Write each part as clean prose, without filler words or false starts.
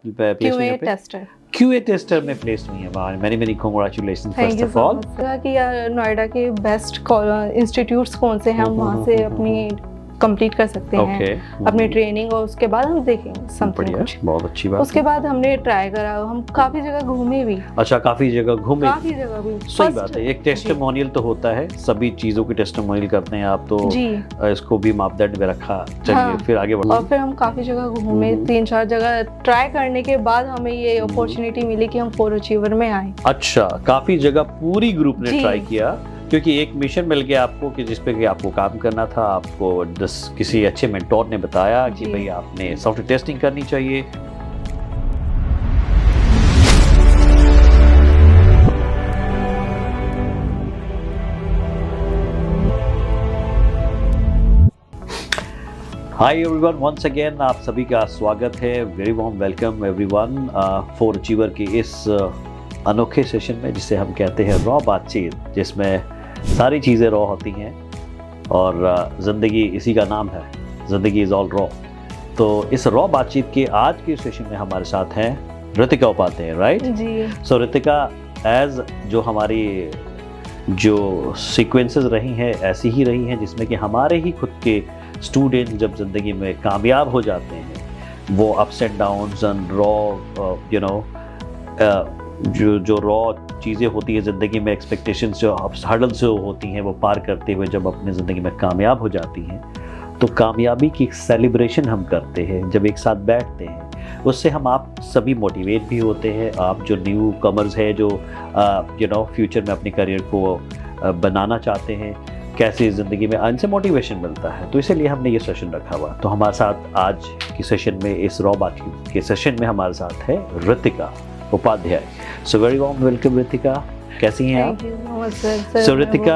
Place हुई QA यहाँ पे टेस्टर। क्यूए टेस्टर में प्लेस हुई है। वाह, many many congratulation thank first you of so all. Much कि यार नोएडा के बेस्ट इंस्टीट्यूट्स कौन से हैं, हम वहाँ से अपनी कंप्लीट कर सकते हैं अपनी ट्रेनिंग, और उसके बाद हम देखेंगे समथिंग बढ़िया, कुछ। बहुत अच्छी बात उसके है। बाद हमने ट्राई करा, हम काफ़ी जगह घूमे भी, अच्छा, काफी जगह घूमे। काफ़ी जगह भी। सही बात है, एक टेस्टिमोनियल तो होता है, सभी चीजों की टेस्टिमोनियल करते हैं आप तो जी, इसको भी मापदंड में रखा। चलिए हाँ। फिर आगे बढ़ो। और फिर हम काफ़ी जगह घूमे, 3-4 जगह ट्राई करने के बाद हमें ये अपॉर्चुनिटी मिली कि हम 4 अचीवर में आए। अच्छा, काफी जगह पूरी ग्रुप ने जी। ट्राई किया, क्योंकि एक मिशन मिल गया आपको कि जिस पे कि आपको काम करना था। आपको किसी अच्छे मेंटोर ने बताया कि जी। भाई आपने सॉफ्टवेयर टेस्टिंग करनी चाहिए। हाय एवरीवन, वंस अगेन आप सभी का स्वागत है। Very warm welcome everyone for achiever के इस अनोखे सेशन में, जिसे हम कहते हैं रॉ बातचीत, जिसमें सारी चीज़ें रॉ होती हैं और ज़िंदगी इसी का नाम है, ज़िंदगी इज़ ऑल रॉ। तो इस रॉ बातचीत के आज के सेशन में हमारे साथ हैं ऋतिका उपाध्याय, राइट? जी। सो ऋतिका एज जो हमारी जो सीक्वेंसेस रही हैं ऐसी ही रही हैं, जिसमें कि हमारे ही खुद के स्टूडेंट जब ज़िंदगी में कामयाब हो जाते हैं, वो ups and downs and raw you know जो रॉ चीज़ें होती है ज़िंदगी में, एक्सपेक्टेशंस जो हर्डल्स जो होती हैं वो पार करते हुए जब अपनी ज़िंदगी में कामयाब हो जाती हैं, तो कामयाबी की सेलिब्रेशन हम करते हैं जब एक साथ बैठते हैं। उससे हम आप सभी मोटिवेट भी होते हैं। आप जो न्यू कमर्स है, जो फ्यूचर में अपने करियर को बनाना चाहते हैं, कैसे ज़िंदगी में इनसे मोटिवेशन मिलता है। तो इसीलिए हमने ये सेशन रखा हुआ। तो हमारे साथ आज की सेशन में, इस रॉ बातचीत के सेशन में हमारे साथ है Ritika Upadhyay. So very warm welcome Ritika, कैसी हैं आप? Thank you so much sir. So Ritika,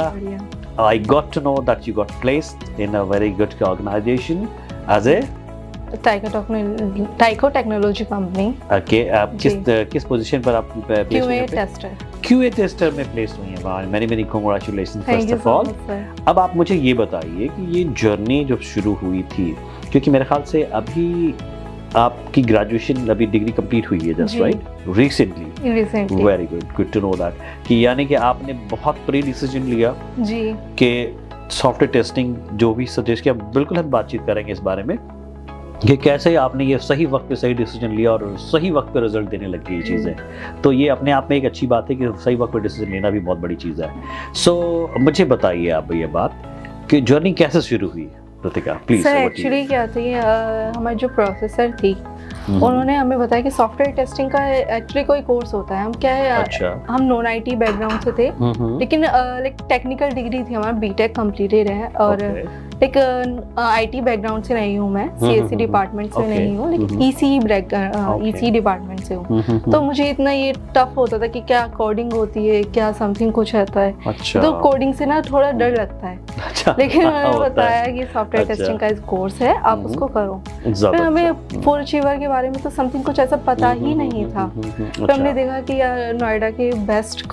I got to know that you got placed in a very good organization as a Tyco technology company. okay, आप किस position पर आप place हुई QA हैं? Tester. QA tester में place हुई हैं। वाह, many many congratulation thank first you of so all. Much sir. अब आप मुझे ये बताइए कि ये जर्नी जब शुरू हुई थी, क्योंकि मेरे ख्याल से अभी आपकी ग्रेजुएशन, अभी डिग्री कंप्लीट हुई है जस्ट, जी। Right? Recently. Very good to know that कि यानी कि आपने बहुत प्री डिसीजन लिया जी। कि सॉफ्टवेयर टेस्टिंग जो भी सजेस्ट किया, बिल्कुल हम बातचीत करेंगे इस बारे में कि कैसे आपने ये सही वक्त पे सही डिसीजन लिया और सही वक्त पे रिजल्ट देने लग गई ये चीज़ें। तो ये अपने आप में एक अच्छी बात है कि सही वक्त पे डिसीजन लेना भी बहुत बड़ी चीज़ है। सो मुझे बताइए आप ये बात कि जर्नी कैसे शुरू हुई ऋतिका, प्लीज। सर एक्चुअली क्या थी, हमारी जो प्रोफेसर थी उन्होंने हमें बताया कि सॉफ्टवेयर टेस्टिंग का एक्चुअली कोई कोर्स होता है। हम क्या है, अच्छा। हम नॉन आईटी बैकग्राउंड से थे, लेकिन लाइक टेक्निकल डिग्री थी, हमारा बीटेक कंप्लीटेड है, और लाइक आईटी बैकग्राउंड से नहीं हूँ मैं, सीएससी डिपार्टमेंट से नहीं हूँ, लेकिन ईसी डिपार्टमेंट से हूँ। तो मुझे इतना ये टफ होता था कि क्या कोडिंग होती है, क्या समथिंग कुछ रहता है। अच्छा। तो कोडिंग से ना थोड़ा डर लगता है। अच्छा। लेकिन उन्होंने बताया कि सॉफ्टवेयर अच्छा। टेस्टिंग का एक कोर्स है, आप उसको करो। ज़्यादा फिर हमें अच्छा। 4 अचीवर के बारे में तो समथिंग कुछ ऐसा पता ही नहीं था। फिर हमने देखा कि यार नोएडा के बेस्ट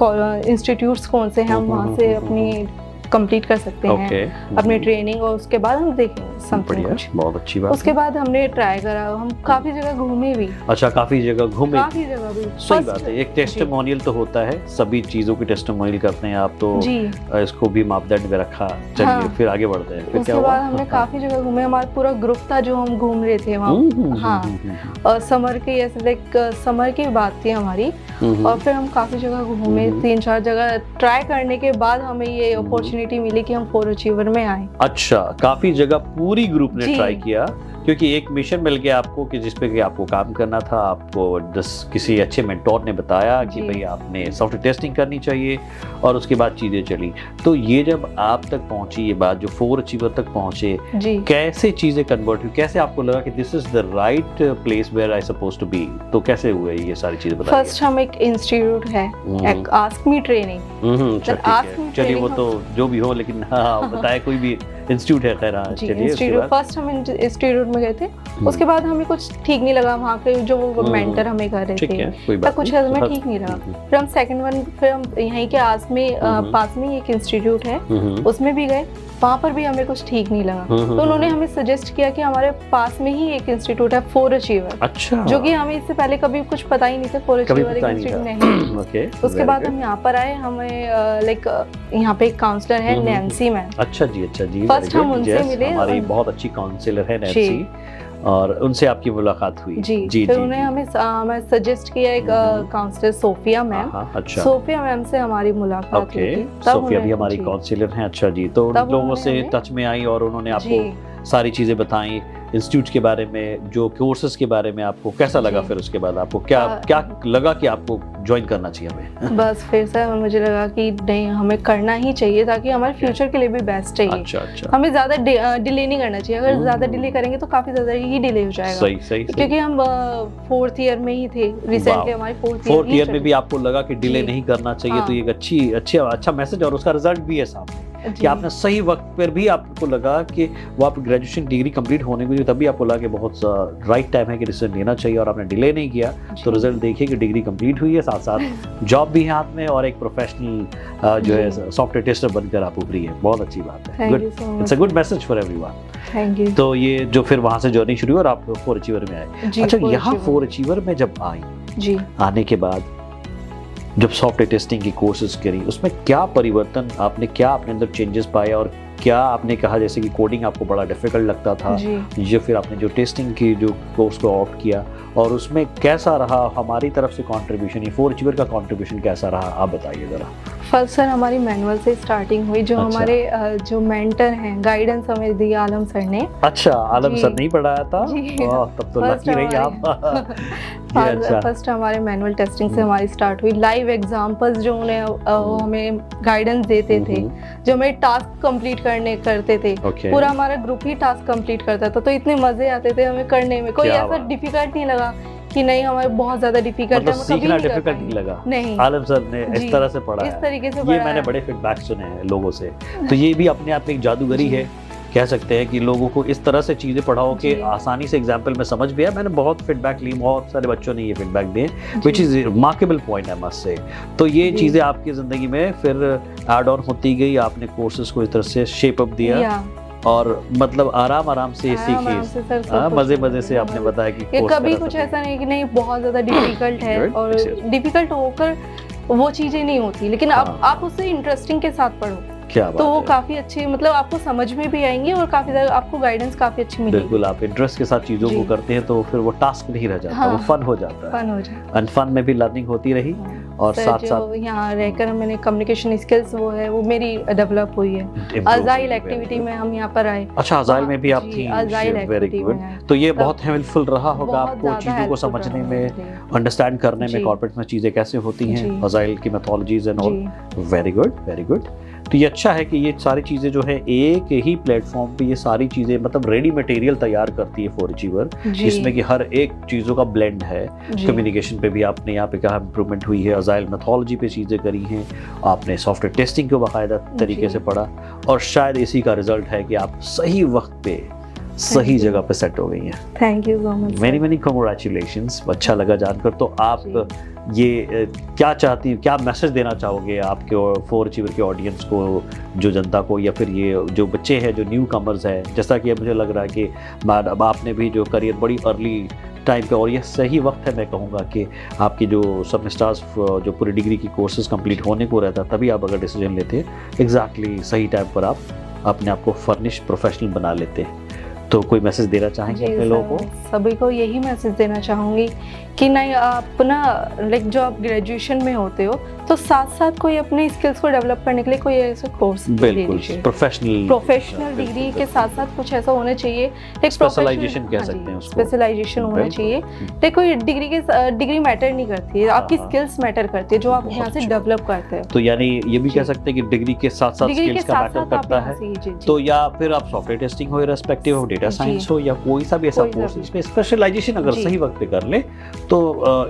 इंस्टीट्यूट्स कौन से हैं, हम वहाँ से अपनी कंप्लीट कर सकते हैं अपनी ट्रेनिंग, और उसके बाद हम देखेंगे समथिंग कुछ। बहुत अच्छी बात। उसके बाद हमने ट्राई करा, हम काफ़ी जगह घूमे भी, अच्छा, काफ़ी जगह घूमे। काफ़ी जगह भी। सही बात है, एक टेस्टिमोनियल तो होता है, सभी चीज़ों की टेस्टिमोनियल करते हैं आप तो जी। इसको भी मापदंड में रखा। चलिए हाँ। फिर आगे बढ़ते हैं। फिर उसके क्या हुआ? बाद हमने काफ़ी जगह घूमे, हमारा पूरा ग्रुप था जो हम घूम रहे थे वहाँ। हाँ, समर की ऐसे लाइक समर की बात थी हमारी, और फिर हम काफ़ी जगह घूमे, 3-4 जगह ट्राई करने के बाद हमें ये अपॉर्चुनिटी मिली कि हम 4 अचीवर में आए। अच्छा, काफी जगह पूरी ग्रुप ने जी। ट्राई किया, क्योंकि एक मिशन मिल गया आपको कि जिस पे कि आपको काम करना था। आपको किसी अच्छे मेंटोर ने बताया कि जी। भाई आपने सॉफ्टवेयर टेस्टिंग करनी चाहिए, और उसके बाद चीज़ें चली। तो ये जब आप तक पहुंची ये बात, जो 4 अचीवर तक पहुंचे, जी। कैसे चीज़ें कन्वर्ट हुई, कैसे आपको लगा कि this is the right place where I suppose to be? तो कैसे हुए ये सारी चीज़ें बताइए। फर्स्ट हम एक इंस्टीट्यूट है, आस्क मी ट्रेनिंग। अच्छा, ठीक है। चलिए वो तो जो भी हो, लेकिन हाँ बताए कोई भी इंस्टीट्यूट है खैर, हाँ, जी चलिए उसके इंस्टीट्यूट, बाद फर्स्ट हम इंस्टीट्यूट में गए थे, उसके बाद हमें कुछ ठीक नहीं लगा, वहाँ के जो मेंटर हमें कर रहे ठीक थे है, कोई तब बात कुछ नहीं। हमें ठीक नहीं लगा। फिर हम सेकंड वन, फिर हम यहीं के पास में एक इंस्टीट्यूट है उसमें भी गए, वहाँ पर भी हमें कुछ ठीक नहीं लगा। तो उन्होंने हमें सजेस्ट किया कि हमारे पास में ही एक इंस्टीट्यूट है फोर अचीवर, अच्छा, जो कि हमें इससे पहले कभी कुछ पता ही नहीं था, फोर कभी अचीवर एक पता नहीं इंस्टीट्यूट था। नहीं। ओके, उसके बाद हम यहाँ पर आए, हमें लाइक यहाँ पे एक काउंसलर है नैन्सी मैम। अच्छा जी, अच्छा जी, फर्स्ट हम उनसे मिले, हमारी बहुत अच्छी काउंसलर है नैन्सी, और उनसे आपकी मुलाकात हुई। जी, फिर उन्हें हमें सजेस्ट किया एक काउंसलर सोफिया मैम। अच्छा, सोफिया मैम से हमारी मुलाकात हुई थी। सोफिया भी हमारी काउंसलर हैं। अच्छा जी, तो उन लोगों से टच में आई और उन्होंने आपको सारी चीजें बताई इंस्टीट्यूट के बारे में, जो कोर्सेज के बारे में, आपको कैसा लगा? फिर उसके बाद आपको क्या लगा कि आपको ज्वाइन करना चाहिए हमें? बस फिर सर मुझे लगा कि नहीं, हमें करना ही चाहिए ताकि हमारे फ्यूचर के लिए भी बेस्ट चाहिए। अच्छा, हमें ज्यादा डिले नहीं करना चाहिए, अगर ज्यादा डिले करेंगे तो काफी ज्यादा ही डिले हो जाएगा। सही, क्योंकि हम फोर्थ ईयर में ही थे, रिसेंटली हमारी फोर्थ ईयर में भी आपको लगा कि डिले नहीं करना चाहिए, तो ये एक अच्छा मैसेज, और उसका रिजल्ट भी है सामने कि आपने सही वक्त पर भी आपको लगा कि वो आप ग्रेजुएशन डिग्री कंप्लीट होने को, तभी आपको लगा कि बहुत राइट टाइम है कि डिसीजन लेना चाहिए, और आपने डिले नहीं किया। तो रिजल्ट देखिए कि डिग्री कंप्लीट हुई है, साथ साथ जॉब भी है हाथ में, और एक प्रोफेशनल जो है सॉफ्टवेयर टेस्टर बनकर आप उभरी है। बहुत अच्छी बात है, good, it's a good message for everyone. Thank you. तो ये जो फिर वहां से जर्नी शुरू हुई और आप फोर अचीवर में आए। अच्छा, यहाँ फोर अचीवर में जब आई जी, आने के बाद जब सॉफ्टवेयर टेस्टिंग की कोर्सेज करी, उसमें क्या परिवर्तन आपने, क्या अपने अंदर चेंजेस पाए, और क्या आपने कहा जैसे कि कोडिंग आपको बड़ा डिफिकल्ट लगता था, या फिर आपने जो टेस्टिंग की जो कोर्स को ऑप्ट किया, और उसमें कैसा रहा हमारी तरफ से कंट्रीब्यूशन, ये फोर अचीवर का कंट्रीब्यूशन कैसा रहा, आप बताइए जरा। फर्स्ट सर हमारी मैनुअल से स्टार्टिंग हुई, जो हमारे जो मेंटर हैं, गाइडेंस हमें दी आलम सर ने। अच्छा, आलम सर नहीं पढ़ाया था? तब तो लकी रही आप। फर्स्ट हमारे मैनुअल टेस्टिंग से हमारी स्टार्ट हुई, लाइव एग्जांपल्स जो उन्हें हमें गाइडेंस देते थे, जो हमें टास्क कंप्लीट करते थे, पूरा हमारा ग्रुप ही टास्क कंप्लीट करता था, तो इतने मजे आते थे हमें करने में, कोई ऐसा डिफिकल्ट नहीं लगा कि नहीं हमें बहुत ज्यादा डिफिकल्ट है, सीखना डिफिकल्ट नहीं लगा। नहीं, आलम सर ने इस तरह से पढ़ा, इस तरीके से ये मैंने बड़े फीडबैक सुने हैं लोगों से, तो ये भी अपने आप में एक जादूगरी है, कह सकते हैं कि लोगों को इस तरह से चीजें पढ़ाओ कि आसानी से एग्जाम्पल में समझ भी आए। मैंने बहुत फीडबैक ली, बहुत सारे बच्चों ने ये फीडबैक दिए, विच इज रिमार्केबल पॉइंट है मस्ट से। तो ये चीजें आपकी जिंदगी में फिर ऐड ऑन होती गई, आपने कोर्सेज को इस तरह से शेप अप दिया, और मतलब आराम से सीखी, मजे से आपने बताया कि कभी कुछ ऐसा नहीं कि नहीं बहुत ज्यादा डिफिकल्ट है, और डिफिकल्ट होकर वो चीजें नहीं होती, लेकिन आप उससे इंटरेस्टिंग के साथ पढ़ो, तो वो काफी अच्छी, मतलब आपको समझ में भी आएंगी, और काफी ज्यादा आपको गाइडेंस काफी अच्छी मिलेगी। बिल्कुल, आप इंटरेस्ट के साथ चीजों को करते हैं तो फिर वो टास्क नहीं रह जाता, वो फन हो जाता है, फन में भी लर्निंग होती रही, और साथ साथ यहाँ रहकर मैंने कम्युनिकेशन स्किल्स वो मेरी डेवलप हुई है। अजाइल एक्टिविटी में हम यहाँ पर आए। अच्छा, अजाइल में भी आप थी? Very good. तो ये बहुत हेल्पफुल रहा होगा आपको चीजों को समझने में, अंडरस्टैंड करने में, कॉर्पोरेट में चीजें कैसे होती हैं, अजाइल की methodologies and all. Very good, very good. तो ये अच्छा है कि ये सारी चीज़ें जो है एक ही प्लेटफॉर्म पे ये सारी चीज़ें मतलब रेडी मटेरियल तैयार करती है फोर अचीवर, जिसमें कि हर एक चीज़ों का ब्लेंड है। कम्युनिकेशन पे भी आपने यहाँ पे कहा इम्प्रूवमेंट हुई है, अजाइल मेथोडोलॉजी पे चीज़ें करी हैं, आपने सॉफ्टवेयर टेस्टिंग को बाकायदा तरीके से पढ़ा, और शायद इसी का रिजल्ट है कि आप सही वक्त पे सही जगह पे सेट हो गई हैं। Thank you so much, many congratulations. अच्छा लगा जानकर। तो आप ये क्या चाहती, क्या मैसेज देना चाहोगे आपके फोर अचीवर के ऑडियंस को, जो जनता को, या फिर ये जो बच्चे हैं जो न्यू कमर्स है, जैसा कि मुझे लग रहा है कि आपने भी जो करियर बड़ी अर्ली टाइम पे, और ये सही वक्त है मैं कहूँगा कि आपकी जो सेमेस्टर्स जो पूरी डिग्री की कोर्सेज कंप्लीट होने को रहता, तभी आप अगर डिसीजन लेते एग्जैक्टली सही टाइम पर आप अपने आप को फर्निश प्रोफेशनल बना लेते। तो कोई मैसेज देना चाहेंगे अपने लोगों को? सभी को यही मैसेज देना चाहूँगी कि नहीं, आप ना लाइक जो आप ग्रेजुएशन में होते हो तो साथ साथ कोई अपने स्किल्स को डेवलप करने के लिए कोई ऐसा कोर्स ले लीजिए। प्रोफेशनल डिग्री के साथ साथ कुछ ऐसा होना चाहिए, एक स्पेशलाइजेशन कह सकते हैं उसको, स्पेशलाइजेशन होना चाहिए। देखो डिग्री मैटर नहीं करती है, आपकी स्किल्स मैटर करती है जो आप यहाँ से डेवलप करते हैं। तो यानी ये भी कह सकते हैं कि डिग्री के साथ साथ स्किल्स का मैटर करता है। तो या फिर आप सॉफ्टवेयर टेस्टिंग हो, इररिस्पेक्टिव ऑफ डेटा साइंस हो या कोई सा भी ऐसा कोई सा कोर्स भी। जिसमें स्पेशलाइजेशन अगर जी। सही वक्त पे कर ले तो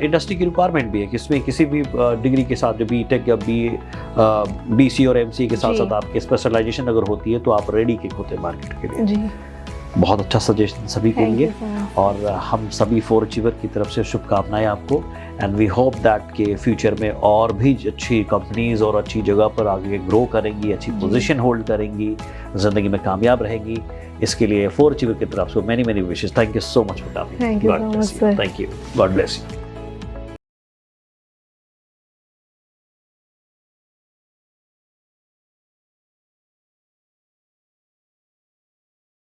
इंडस्ट्री की रिक्वायरमेंट भी है कि इसमें किसी भी डिग्री के साथ जो बीटेक या बीसी और एमसी के साथ जी। साथ आपकी स्पेशलाइजेशन अगर होती है तो आप रेडी किक होते हैं मार्केट के लिए। जी, बहुत अच्छा सजेशन सभी के थैंक लिए यू सो मच। और हम सभी फोर अचीवर की तरफ से शुभकामनाएं आपको एंड वी होप दैट के फ्यूचर में और भी अच्छी कंपनीज और अच्छी जगह पर आगे ग्रो करेंगी, अच्छी जी। पोजीशन होल्ड करेंगी, ज़िंदगी में कामयाब रहेंगी। इसके लिए फोर अचीवर की तरफ से many many wishes. Thank you so much for coming. Thank you so much, sir. Thank you, God bless you.